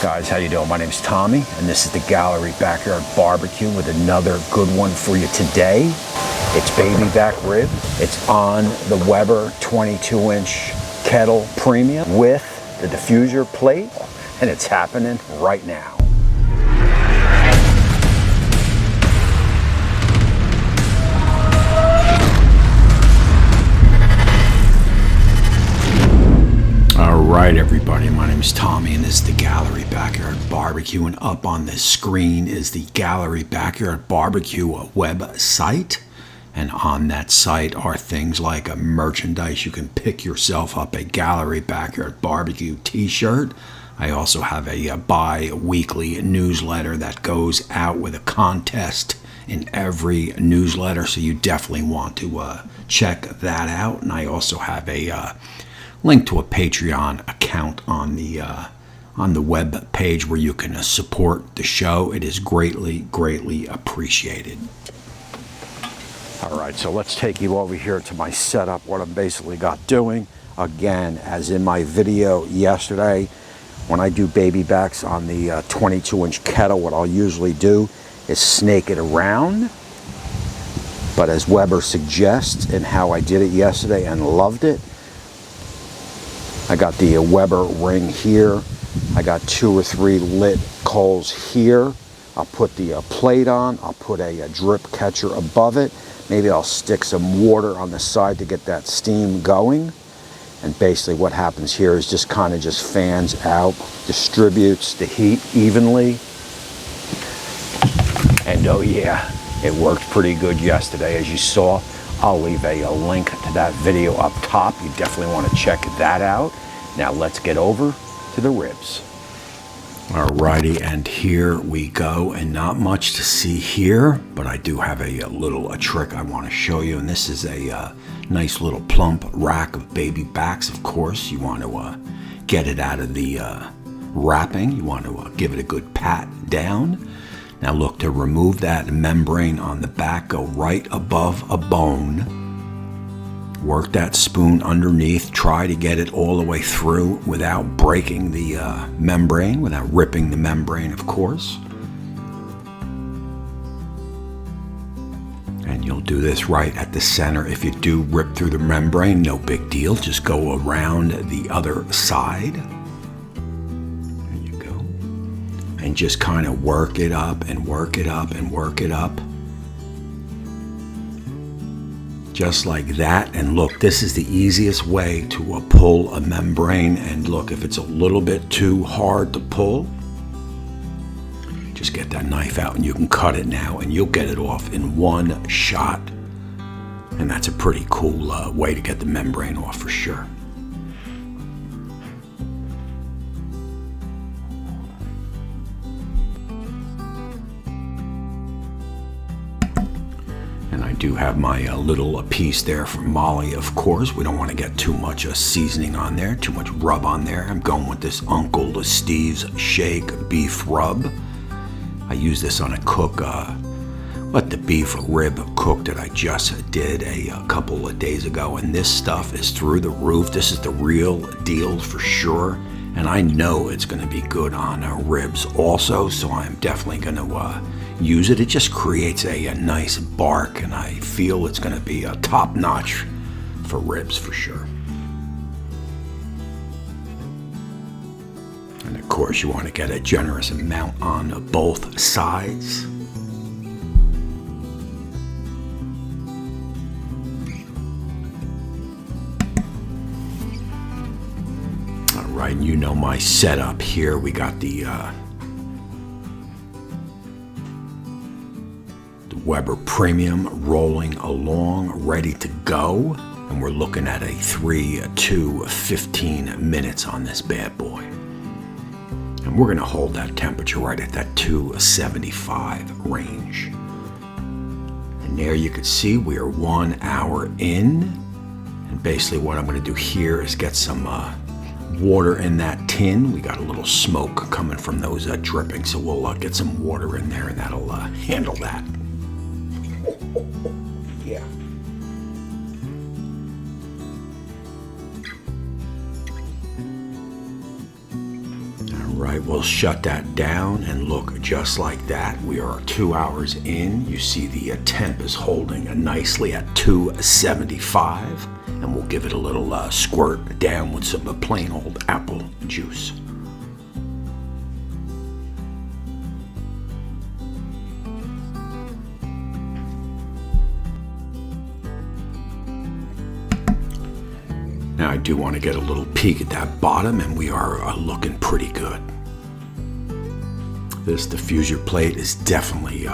Guys, how you doing? My name's Tommy, and this is the Gallery Backyard BBQ with another good one for you today. It's baby back rib. It's on the Weber 22-inch Kettle Premium with the diffuser plate, and it's happening right now. Alright everybody, my name is Tommy and this is the Gallery Backyard BBQ, and up on the screen is the Gallery Backyard BBQ website, and on that site are things like a merchandise. You can pick yourself up a Gallery Backyard BBQ t-shirt. I also have a bi-weekly newsletter that goes out with a contest in every newsletter, so you definitely want to check that out. And I also have a link to a Patreon account on the web page where you can support the show. It is greatly appreciated. All right, so let's take you over here to my setup, what I'm basically got doing. Again, as in my video yesterday, when I do baby backs on the 22-inch kettle, what I'll usually do is snake it around. But as Weber suggests, and how I did it yesterday and loved it, I got the Weber ring here. I got 2 or 3 lit coals here. I'll put the plate on. I'll put a drip catcher above it. Maybe I'll stick some water on the side to get that steam going. And basically what happens here is just kind of just fans out, distributes the heat evenly. And oh yeah, it worked pretty good yesterday, as you saw. I'll leave a link to that video up top. You definitely want to check that out. Now let's get over to the ribs. Alrighty, and here we go, and not much to see here, but I do have a little trick I want to show you, and this is a nice little plump rack of baby backs. Of course, you want to get it out of the wrapping. You want to give it a good pat down. Now look, to remove that membrane on the back, go right above a bone. Work that spoon underneath. Try to get it all the way through without breaking the membrane, without ripping the membrane, of course. And you'll do this right at the center. If you do rip through the membrane, no big deal. Just go around the other side. And just kind of work it up and work it up and work it up. Just like that. And look, this is the easiest way to pull a membrane. And look, if it's a little bit too hard to pull, just get that knife out and you can cut it now, and you'll get it off in one shot. And that's a pretty cool way to get the membrane off for sure. I do have my little piece there from Molly, of course. We don't want to get too much seasoning on there, too much rub on there. I'm going with this Uncle Steve's Shake Beef Rub. I use this on a cook, the beef rib cook that I just did a couple of days ago, and this stuff is through the roof. This is the real deal for sure, and I know it's going to be good on ribs also, so I'm definitely going to use it. It just creates a nice bark, and I feel it's going to be a top-notch for ribs for sure. And of course you want to get a generous amount on both sides. Alright, you know my setup here. We got the Weber Premium rolling along, ready to go, and we're looking at a 3 to 15 minutes on this bad boy. And we're going to hold that temperature right at that 275 range. And there you can see we are 1 hour in, and basically what I'm going to do here is get some water in that tin. We got a little smoke coming from those drippings, so we'll get some water in there, and that'll handle that. Yeah. Right, we'll shut that down and look just like that. We are 2 hours in. You see the temp is holding nicely at 275, and we'll give it a little squirt down with some plain old apple juice. Now I do want to get a little peek at that bottom, and we are looking pretty good. This diffuser plate is definitely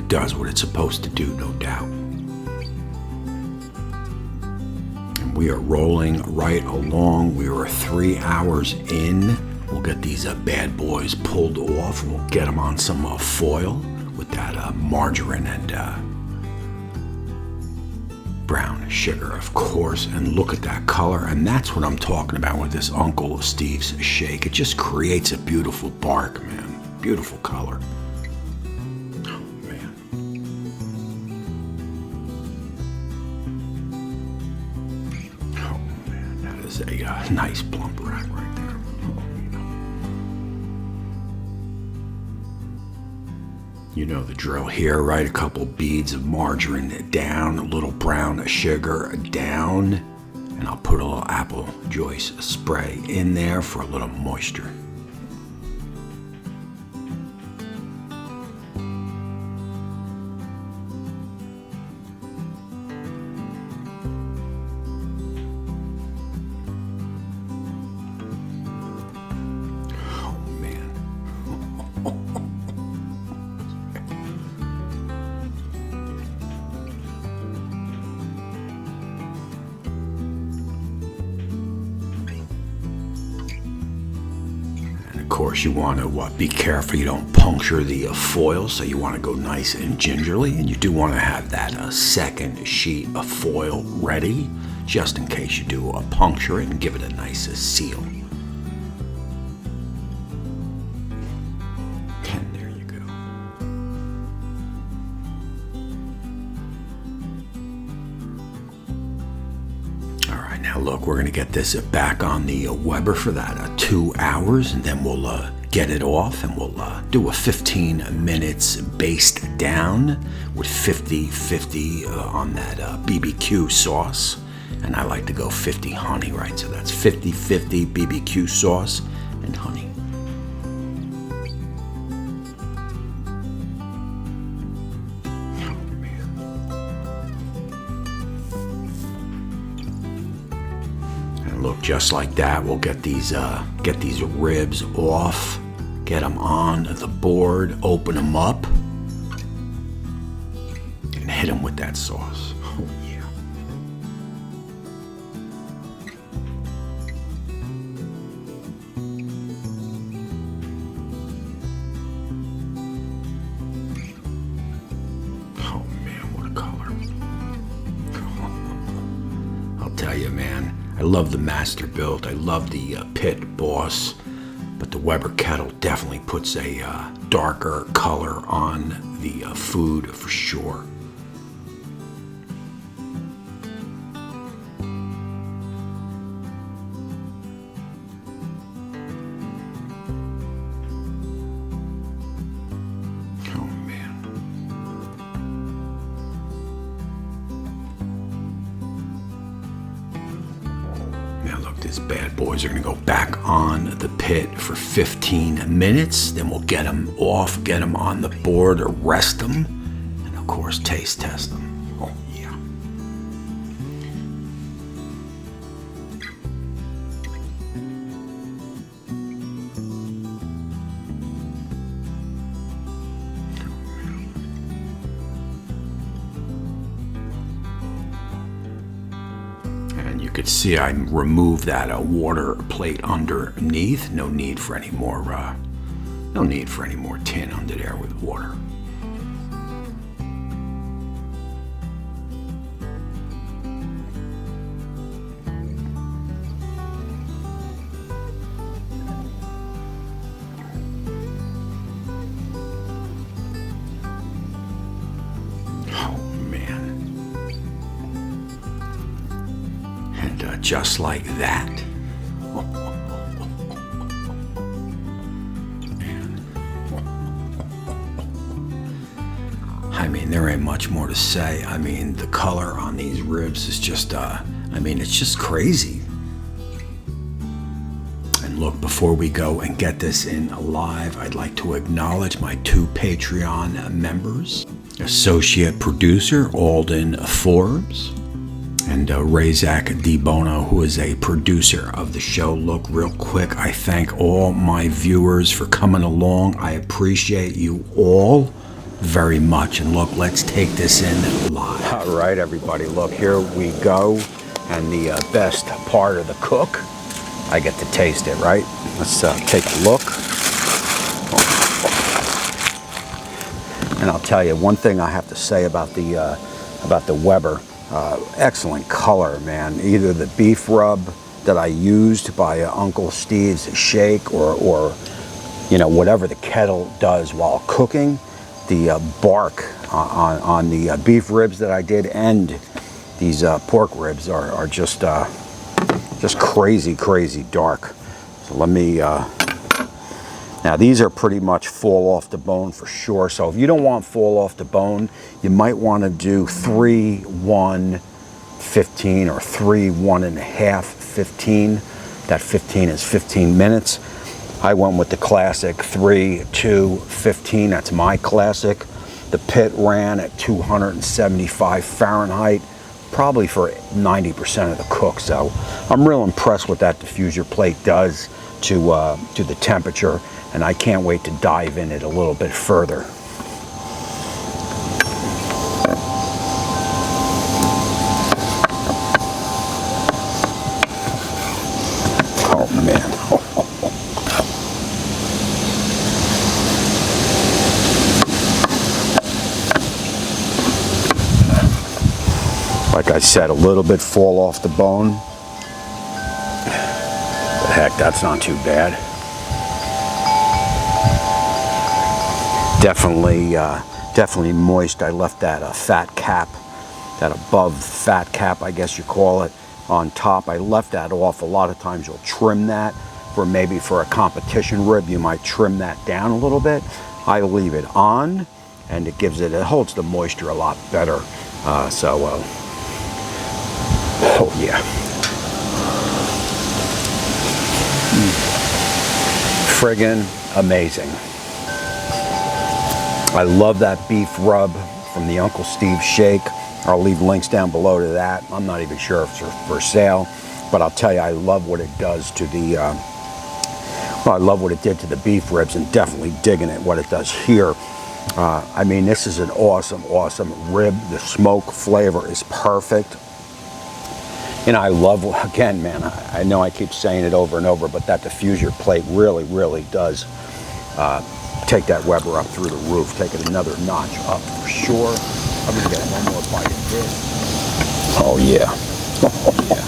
does what it's supposed to do, no doubt. And we are rolling right along. We are 3 hours in. We'll get these bad boys pulled off, and we'll get them on some foil with that margarine and brown sugar, of course. And look at that color, and that's what I'm talking about with this Uncle Steve's shake. It just creates a beautiful bark, man. Beautiful color. Oh man. Oh man, that is a nice plump rack right there. Oh, you know the drill here, right? A couple beads of margarine down, a little brown sugar down, and I'll put a little apple juice spray in there for a little moisture. Of course, you want to be careful you don't puncture the foil, so you want to go nice and gingerly, and you do want to have that second sheet of foil ready, just in case you do puncture it, and give it a nice seal. And there you go. All right, now look, we're going to get this back on the Weber for that 2 hours, and then we'll get it off, and we'll do a 15 minutes based down with 50-50 on that BBQ sauce. And I like to go 50 honey, right? So that's 50-50 BBQ sauce and honey. Look, just like that, we'll get these ribs off, get them on the board, open them up, and hit them with that sauce. Oh yeah. Oh man, what a color. I'll tell you, man. I love the Master Built, I love the Pit Boss, but the Weber Kettle definitely puts a darker color on the food for sure. These bad boys are going to go back on the pit for 15 minutes. Then we'll get them off, get them on the board, or rest them, and of course taste test them. Oh yeah. You could see I removed that water plate underneath. No need for any more tin under there with water. Just like that. I mean, there ain't much more to say. I mean, the color on these ribs is just, I mean, it's just crazy. And look, before we go and get this in live, I'd like to acknowledge my 2 Patreon members. Associate producer Alden Forbes and Razak D. Bono, who is a producer of the show. Look, real quick, I thank all my viewers for coming along. I appreciate you all very much. And look, let's take this in live. All right, everybody, look, here we go. And the best part of the cook, I get to taste it, right? Let's take a look. And I'll tell you one thing I have to say about the Weber. Excellent color, man. Either the beef rub that I used by Uncle Steve's Shake, or you know, whatever the Kettle does while cooking, the bark on the beef ribs that I did, and these pork ribs are just crazy dark. So let me. Now these are pretty much fall off the bone for sure. So if you don't want fall off the bone, you might want to do 3, 1, 15 or 3, 1.5, 15. That 15 is 15 minutes. I went with the classic 3, 2, 15. That's my classic. The pit ran at 275 Fahrenheit, probably for 90% of the cook. So I'm real impressed what that diffuser plate does to the temperature. And I can't wait to dive in it a little bit further. Oh man. Like I said, a little bit fall off the bone. But heck, that's not too bad. Definitely moist. I left that fat cap, that above fat cap, I guess you call it, on top. I left that off. A lot of times you'll trim that for a competition rib. You might trim that down a little bit. I leave it on, and it holds the moisture a lot better. Oh yeah. Friggin' amazing. I love that beef rub from the Uncle Steve Shake. I'll leave links down below to that. I'm not even sure if it's for sale, but I'll tell you, I love what it does to the, I love what it did to the beef ribs, and definitely digging it what it does here. I mean, this is an awesome rib. The smoke flavor is perfect. You know, I love, again, man, I know I keep saying it over and over, but that diffuser plate really does take that Weber up through the roof, take it another notch up for sure. I'm gonna get one more bite of this. Oh yeah. Oh yeah.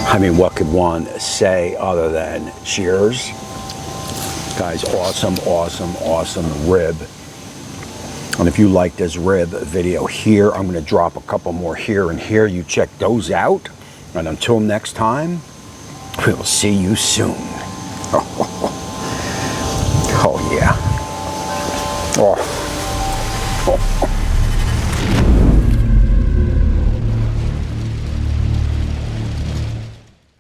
I mean, what could one say other than cheers? Guys, awesome rib. And if you like this rib video here, I'm going to drop a couple more here and here. You check those out. And until next time, we'll see you soon. Oh yeah. Oh.